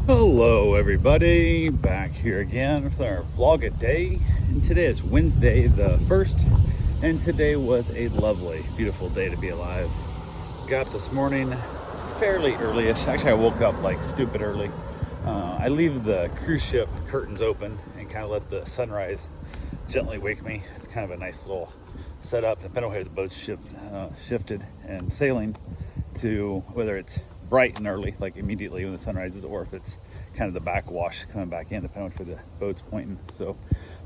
Hello everybody, back here again with our vlog-a-day, and today is Wednesday the 1st, and today was a lovely, beautiful day to be alive. Got up this morning fairly early-ish. Actually, I woke up like stupid early. I leave the cruise ship curtains open and kind of let the sunrise gently wake me. It's kind of a nice little setup, depending on how the boat's shifted and sailing, to whether it's bright and early, like immediately when the sun rises, or if it's kind of the backwash coming back in, depending on where the boat's pointing. So,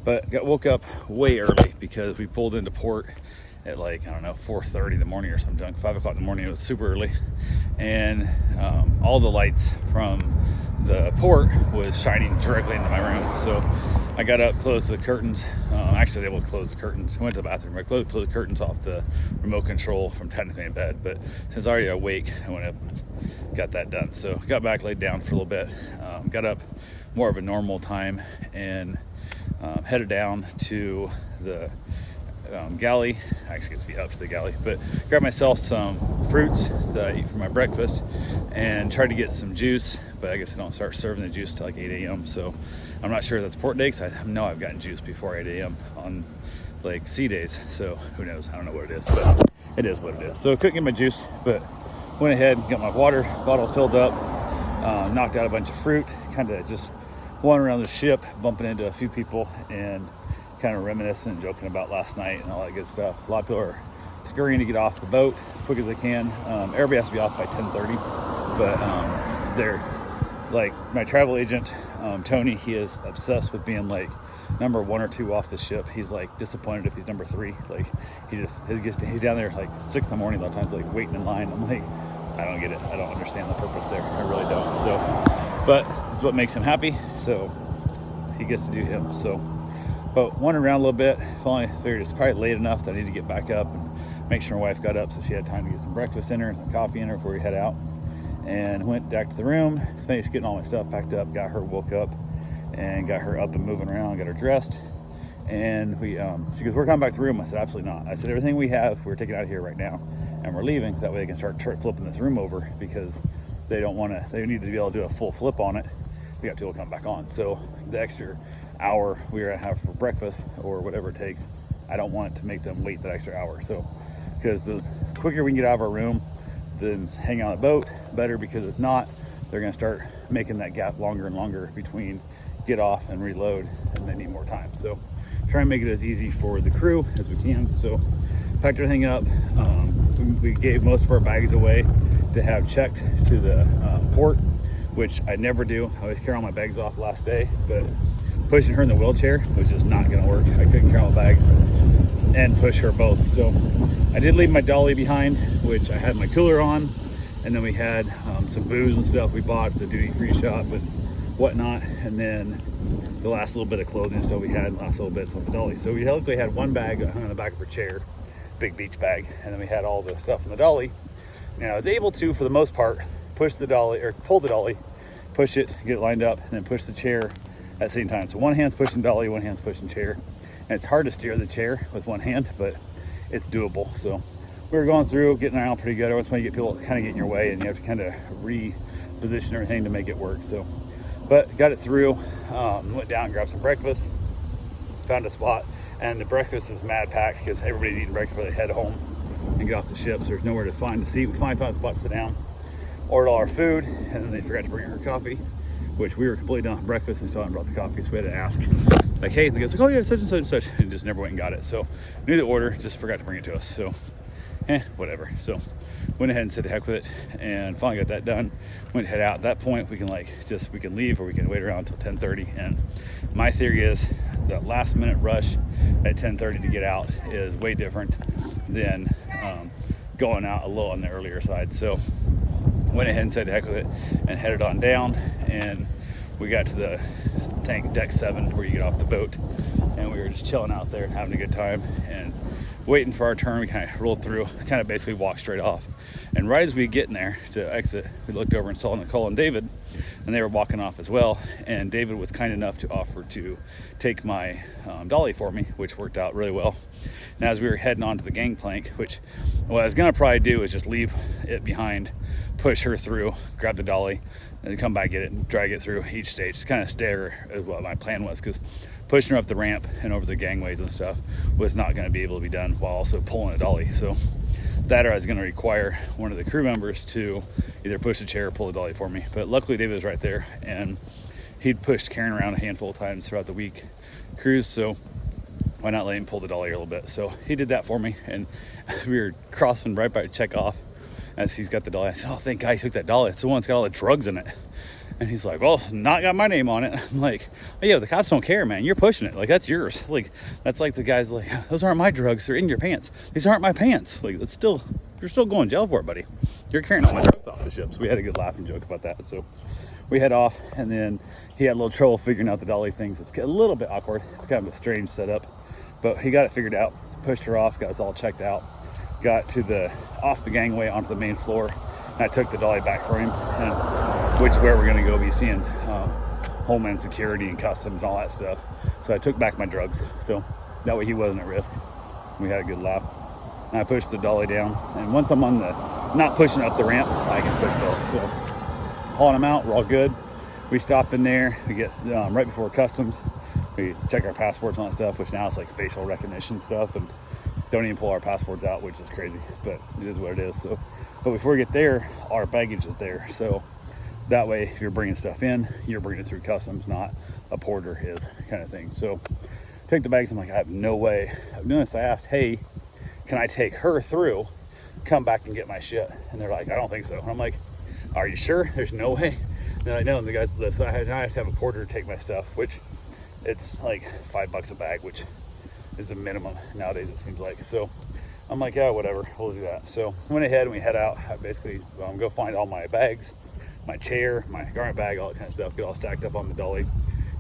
but woke up way early because we pulled into port at like, I don't know, 4:30 in the morning or some junk. 5 o'clock in the morning. It was super early, and all the lights from the port was shining directly into my room. So I got up, closed the curtains. Actually, able to close the curtains. I went to the bathroom. I closed the curtains off the remote control from technically in bed, but since I was already awake, I went up and got that done. So got back, laid down for a little bit, got up more of a normal time, and headed down to the galley. Actually, it's up to the galley, but grabbed myself some fruits that I eat for my breakfast and tried to get some juice, but I guess I don't start serving the juice till like 8 a.m. So I'm not sure if that's port day, because I know I've gotten juice before 8 a.m. on like sea days, so who knows. I don't know what it is, but it is what it is. So I couldn't get my juice, but went ahead, got my water bottle filled up, knocked out a bunch of fruit, kind of just wandering around the ship, bumping into a few people, and kind of reminiscing and joking about last night and all that good stuff. A lot of people are scurrying to get off the boat as quick as they can. Everybody has to be off by 10:30, but they're like, my travel agent, Tony, he is obsessed with being like number 1 or 2 off the ship. He's like disappointed if he's number 3. Like he's down there like 6 in the morning a lot of times, like waiting in line. I'm like, I don't get it. I don't understand the purpose there. I really don't. So, but it's what makes him happy. So he gets to do him. So, but wandering around a little bit, finally figured it's probably late enough that I need to get back up and make sure my wife got up so she had time to get some breakfast in her and some coffee in her before we head out. And went back to the room, finished getting all my stuff packed up, got her woke up, and got her up and moving around, got her dressed. And we, she goes, we're coming back to the room. I said, absolutely not. I said, everything we have, we're taking out of here right now, and we're leaving. So that way they can start flipping this room over, because they don't want to, they need to be able to do a full flip on it. We got people come back on. So the extra hour we were gonna have for breakfast or whatever it takes, I don't want it to make them wait that extra hour. So, because the quicker we can get out of our room, then hang on the boat, better, because if not, they're gonna start making that gap longer and longer between get off and reload, and they need more time. So try and make it as easy for the crew as we can. So packed everything up. We gave most of our bags away to have checked to the port, which I never do. I always carry all my bags off last day, but pushing her in the wheelchair was just not gonna work. I couldn't carry all the bags and push her both. So I did leave my dolly behind, which I had my cooler on, and then we had some booze and stuff we bought at the duty-free shop and whatnot, and then the last little bit of clothing and stuff we had, last little bits on the dolly. So we luckily had one bag hung on the back of her chair, big beach bag, and then we had all the stuff in the dolly. Now I was able to, for the most part, push the dolly, or pull the dolly, push it, get it lined up, and then push the chair at the same time. So one hand's pushing dolly, one hand's pushing chair. And it's hard to steer the chair with one hand, but it's doable. So we were going through, getting around pretty good. Once you get people kind of get in your way, and you have to kind of reposition everything to make it work. So, but got it through, went down, grabbed some breakfast, found a spot, and the breakfast is mad packed because everybody's eating breakfast before they head home and get off the ship. So there's nowhere to find a seat. We finally found a spot to sit down, ordered all our food, and then they forgot to bring her coffee, which we were completely done with breakfast and still hadn't brought the coffee, so we had to ask, like, hey, the guy's like, oh yeah, such and such and such, and just never went and got it. So knew the order, just forgot to bring it to us. So whatever. So went ahead and said the heck with it, and finally got that done. Went to head out. At that point, we can we can leave, or we can wait around until 10:30. And my theory is that last minute rush at 10:30 to get out is way different than going out a little on the earlier side. So went ahead and said the heck with it and headed on down, and we got to the tank deck 7 where you get off the boat, and we were just chilling out there and having a good time and waiting for our turn. We kind of rolled through, kind of basically walked straight off, and right as we get in there to exit, we looked over and saw Nicole and David, and they were walking off as well. And David was kind enough to offer to take my dolly for me, which worked out really well. And as we were heading onto the gangplank, which what I was gonna probably do is just leave it behind, push her through, grab the dolly, and then come back, get it, and drag it through each stage. Just kind of stare as what my plan was, because pushing her up the ramp and over the gangways and stuff was not going to be able to be done while also pulling a dolly. So that, or I was going to require one of the crew members to either push the chair or pull the dolly for me. But luckily David was right there, and he'd pushed Karen around a handful of times throughout the week cruise, so why not let him pull the dolly a little bit? So he did that for me, and as we were crossing right by check off, as he's got the dolly, I said, oh, thank God he took that dolly. It's the one that's got all the drugs in it. And he's like, well, it's not got my name on it. I'm like, oh, yeah, the cops don't care, man. You're pushing it. Like, that's yours. Like, that's like the guy's like, those aren't my drugs. They're in your pants. These aren't my pants. Like, it's still, you're still going to jail for it, buddy. You're carrying all my drugs off the ship. So we had a good laugh and joke about that. So we head off, and then he had a little trouble figuring out the dolly things. It's a little bit awkward. It's kind of a strange setup, but he got it figured out, pushed her off, got us all checked out, got to off the gangway onto the main floor, and I took the dolly back for him, and which is where we're gonna go be seeing Homeland Security and Customs and all that stuff. So I took back my drugs, so that way he wasn't at risk. We had a good laugh. And I pushed the dolly down, and once I'm on not pushing up the ramp, I can push both. So hauling them out, we're all good. We stop in there, we get right before Customs, we check our passports and all that stuff, which now it's like facial recognition stuff, and don't even pull our passports out, which is crazy, but it is what it is. So, but before we get there, our baggage is there. So that way, if you're bringing stuff in, you're bringing it through Customs, not a porter is, kind of thing. So take the bags. I'm like, I have no way of doing this. I asked, hey, can I take her through, come back and get my shit? And they're like, I don't think so. And I'm like, are you sure? There's no way. And then I know, and the guys, so I have to have a porter take my stuff, which it's like $5 a bag, which is the minimum nowadays, it seems like. So I'm like, yeah, whatever, we'll do that. So I went ahead and we head out. I basically go find all my bags, my chair, my garment bag, all that kind of stuff, get all stacked up on the dolly.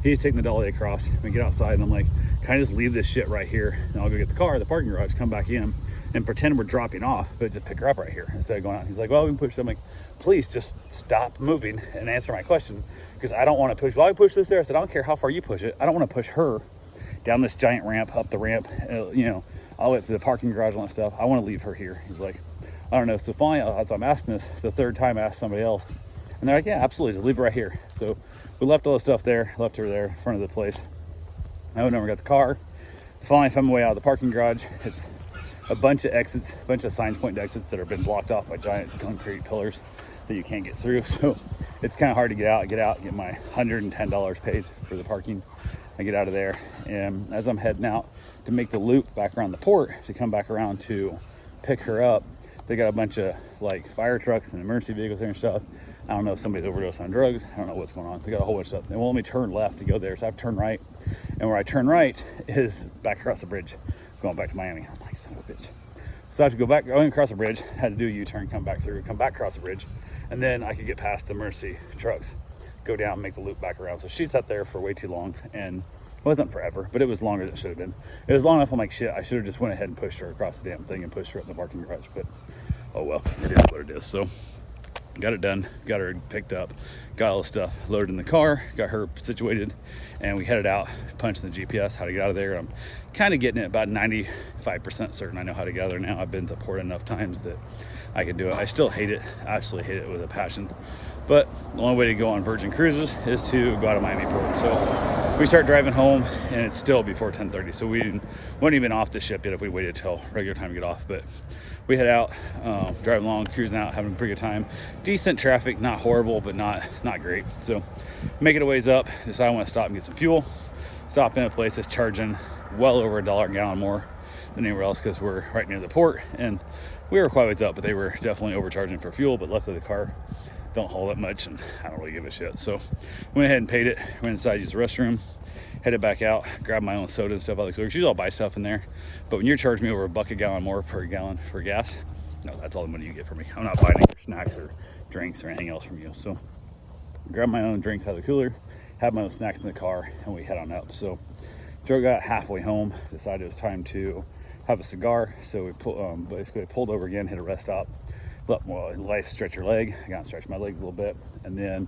He's taking the dolly across. We get outside, and I'm like, can I just leave this shit right here? And I'll go get the car, the parking garage, come back in, and pretend we're dropping off, but just pick her up right here instead of going out. He's like, well, we can push it. I'm like, please just stop moving and answer my question, because I don't want to push. Well, I push this there. I said, I don't care how far you push it. I don't want to push her down this giant ramp, up the ramp, all the way to the parking garage and all that stuff. I want to leave her here. He's like, I don't know. So finally, as I'm asking this, the third time I asked somebody else, and they're like, yeah, absolutely, just leave her right here. So we left all the stuff there, left her there in front of the place. I went over, got the car. Finally found my way out of the parking garage. It's a bunch of exits, a bunch of signs pointing to exits that have been blocked off by giant concrete pillars that you can't get through. So it's kind of hard to get out, get my $110 paid for the parking. I get out of there, and as I'm heading out to make the loop back around the port to come back around to pick her up, they got a bunch of like fire trucks and emergency vehicles there and stuff. I don't know if somebody's overdosed on drugs. I don't know what's going on. They got a whole bunch of stuff. They won't let me turn left to go there, so I have to turn right. And where I turn right is back across the bridge, going back to Miami. I'm like, son of a bitch. So I have to go back, going across the bridge, had to do a U-turn, come back through, come back across the bridge, and then I could get past the emergency trucks, go down, make the loop back around. So she sat there for way too long, and it wasn't forever, but it was longer than it should have been. It was long enough. I'm like, shit, I should have just went ahead and pushed her across the damn thing and pushed her up in the parking garage, but oh well, it is what it is. So got it done, got her picked up, got all the stuff loaded in the car, got her situated, and we headed out, punched in the GPS how to get out of there. I'm kind of getting it about 95% certain I know how to get out of there now. I've been to port enough times that I can do it. I still hate it, absolutely hate it with a passion, but the only way to go on Virgin Cruises is to go out of Miami Port. So we start driving home, and it's still before 10:30, so we weren't even off the ship yet if we waited till regular time to get off. But we head out, driving along, cruising out, having a pretty good time. Decent traffic, not horrible, but not great. So make it a ways up, decide I want to stop and get some fuel. Stop in a place that's charging well over $1 a gallon more than anywhere else, because we're right near the port, and we were quite a ways up, but they were definitely overcharging for fuel. But luckily the car don't haul that much, and I don't really give a shit. So went ahead and paid it, went inside, used the restroom, headed back out, grabbed my own soda and stuff out of the cooler. Usually I'll buy stuff in there, but when you're charging me over $1 a gallon more per gallon for gas, no, that's all the money you get from me. I'm not buying any snacks or drinks or anything else from you. So grab my own drinks out of the cooler, have my own snacks in the car, and we head on up. So Joe got halfway home, decided it was time to have a cigar. So we basically pulled over again, hit a rest stop, let life stretch your leg. I got to stretch my legs a little bit, and then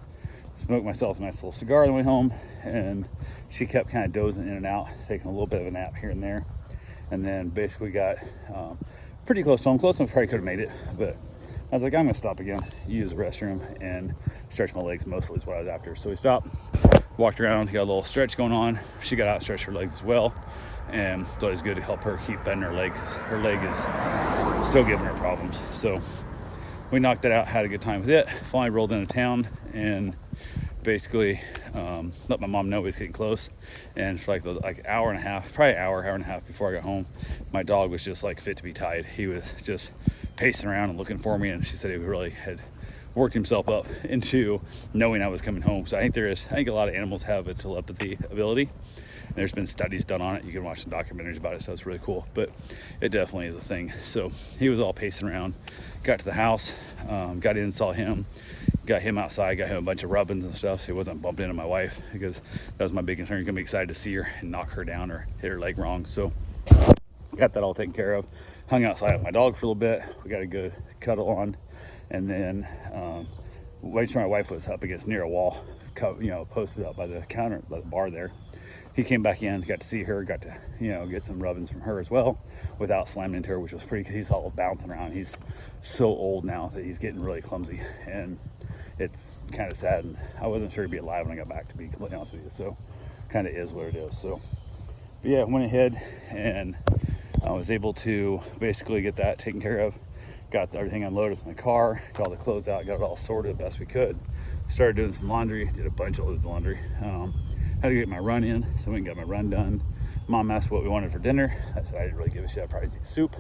smoked myself a nice little cigar on the way home. And she kept kind of dozing in and out, taking a little bit of a nap here and there. and then basically got pretty close home. Close enough, probably could have made it, but I was like, I'm gonna stop again, use the restroom, and stretch my legs. Mostly is what I was after. So we stopped, walked around, got a little stretch going on. She got out, stretched her legs as well, and it's always good to help her keep bending her leg, because her leg is still giving her problems. So we knocked that out, had a good time with it. Finally rolled into town and basically let my mom know we was getting close. And for like hour and a half, probably hour and a half before I got home, my dog was just like fit to be tied. He was just pacing around and looking for me, and she said he really had worked himself up into knowing I was coming home. So I think a lot of animals have a telepathy ability. And there's been studies done on it. You can watch some documentaries about it, so it's really cool, but it definitely is a thing. So he was all pacing around, got to the house, got in, saw him, got him outside, got him a bunch of rubbings and stuff so he wasn't bumping into my wife, because that was my big concern. He's gonna be excited to see her and knock her down or hit her leg wrong. So got that all taken care of. Hung outside with my dog for a little bit. We got a good cuddle on, and then waiting for my wife was up against near a wall, posted up by the counter, by the bar there. He came back in, got to see her, got to, get some rubbings from her as well without slamming into her, which was pretty, because he's all bouncing around. He's so old now that he's getting really clumsy, and it's kind of sad. And I wasn't sure he'd be alive when I got back, to be completely honest with you. So kind of is what it is. So, but yeah, went ahead and I was able to basically get that taken care of. Got everything unloaded from my car, got all the clothes out, got it all sorted the best we could. Started doing some laundry, did a bunch of loads of laundry. Had to get my run in, so we got my run done. Mom asked what we wanted for dinner. I said I didn't really give a shit, I'd probably eat soup.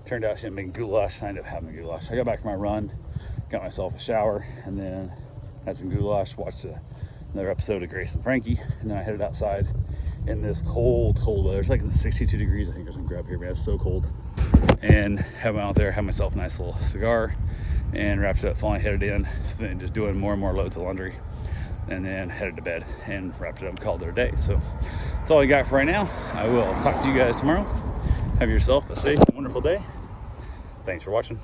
Turned out she didn't make goulash, I ended up having goulash. I got back from my run, got myself a shower, and then had some goulash, watched another episode of Grace and Frankie, and then I headed outside in this cold weather. It's like 62 degrees, I think, or something crap here, man. It's so cold. And went out there, had myself a nice little cigar, and wrapped it up. Finally headed in, just doing more and more loads of laundry, and then headed to bed and wrapped it up and called it a day. So that's all I got for right now. I will talk to you guys tomorrow. Have yourself a safe, wonderful day. Thanks for watching.